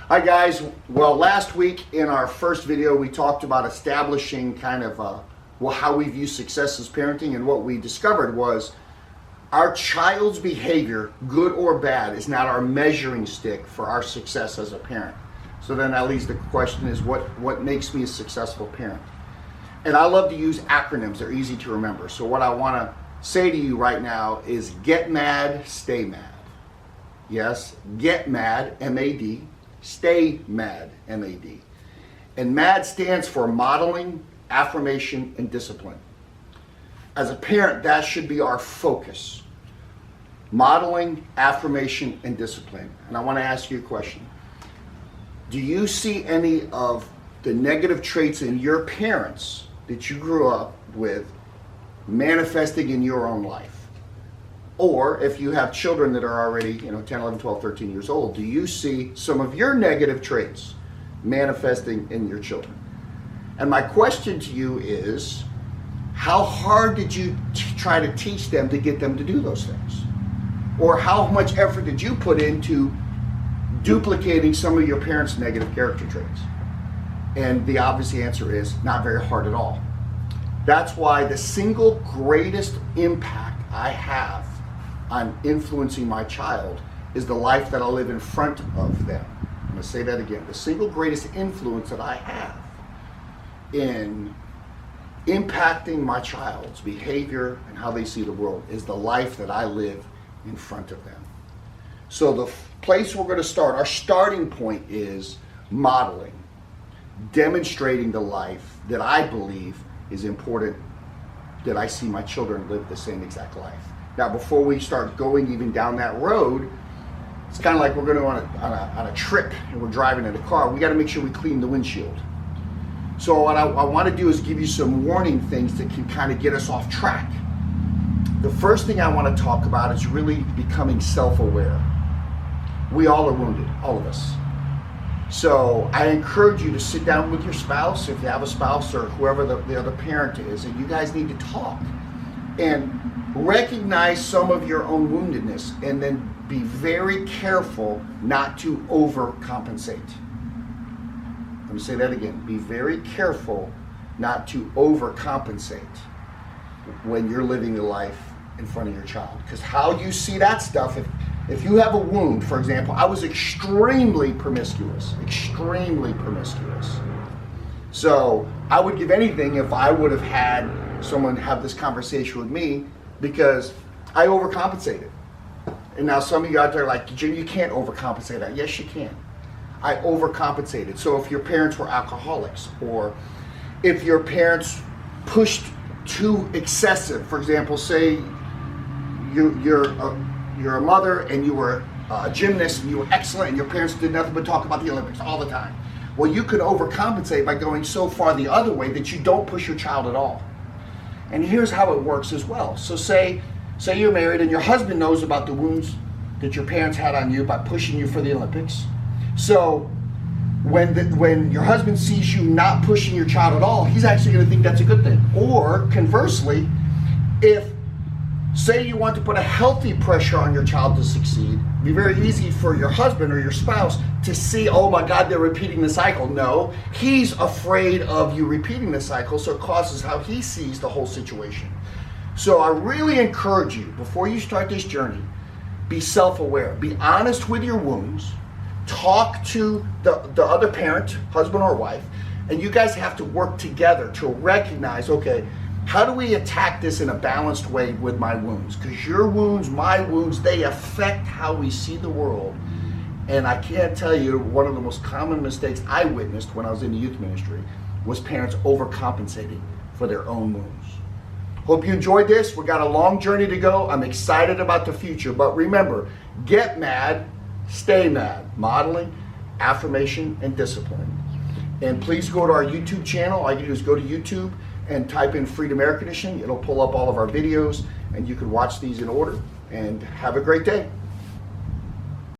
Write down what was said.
Hi guys, well last week in our first video we talked about establishing kind of how we view success as parenting, and what we discovered was our child's behavior, good or bad, is not our measuring stick for our success as a parent. So then that leads the question is what makes me a successful parent? And I love to use acronyms, they're easy to remember. So what I want to say to you right now is get mad, stay mad. Yes, get mad, M-A-D. Stay mad, M-A-D. And MAD stands for modeling, affirmation, and discipline. As a parent, that should be our focus. Modeling, affirmation, and discipline. And I want to ask you a question. Do you see any of the negative traits in your parents that you grew up with manifesting in your own life? Or if you have children that are already 10, 11, 12, 13 years old, do you see some of your negative traits manifesting in your children? And my question to you is, how hard did you try to teach them to get them to do those things? Or how much effort did you put into duplicating some of your parents' negative character traits? And the obvious answer is not very hard at all. That's why the single greatest impact I have on influencing my child is the life that I live in front of them. I'm going to say that again. The single greatest influence that I have in impacting my child's behavior and how they see the world is the life that I live in front of them. So the place we're going to start, our starting point is modeling, demonstrating the life that I believe is important, that I see my children live the same exact life. Now, before we start going even down that road, it's kind of like we're going to on a trip and we're driving in a car. We got to make sure we clean the windshield. So what I want to do is give you some warning things that can kind of get us off track. The first thing I want to talk about is really becoming self-aware. We all are wounded, all of us. So I encourage you to sit down with your spouse, if you have a spouse or whoever the other parent is, and you guys need to talk and recognize some of your own woundedness, and then be very careful not to overcompensate. Let me say that again. Be very careful not to overcompensate when you're living the life in front of your child. Because how you see that stuff, if you have a wound, for example, I was extremely promiscuous. So I would give anything if I would have had someone have this conversation with me, because I overcompensated. And now some of you out there are like, Jim, you can't overcompensate that. Yes, you can. I overcompensated. So if your parents were alcoholics, or if your parents pushed too excessive, for example, say you're a mother and you were a gymnast and you were excellent and your parents did nothing but talk about the Olympics all the time. Well, you could overcompensate by going so far the other way that you don't push your child at all. And here's how it works as well. So say you're married and your husband knows about the wounds that your parents had on you by pushing you for the Olympics. So when your husband sees you not pushing your child at all, he's actually going to think that's a good thing. Or conversely, if say you want to put a healthy pressure on your child to succeed, it'd be very easy for your husband or your spouse to see, oh my God, they're repeating the cycle. No, he's afraid of you repeating the cycle, so it causes how he sees the whole situation. So I really encourage you, before you start this journey, be self-aware. Be honest with your wounds. Talk to the other parent, husband or wife, and you guys have to work together to recognize, okay, how do we attack this in a balanced way with my wounds? Because your wounds, my wounds, they affect how we see the world. And I can't tell you, one of the most common mistakes I witnessed when I was in the youth ministry was parents overcompensating for their own wounds. Hope you enjoyed this. We got a long journey to go. I'm excited about the future. But remember, get mad, stay mad. Modeling, affirmation, and discipline. And please go to our YouTube channel. All you do is go to YouTube and type in Freedom Air Conditioning. It'll pull up all of our videos and you can watch these in order. And have a great day.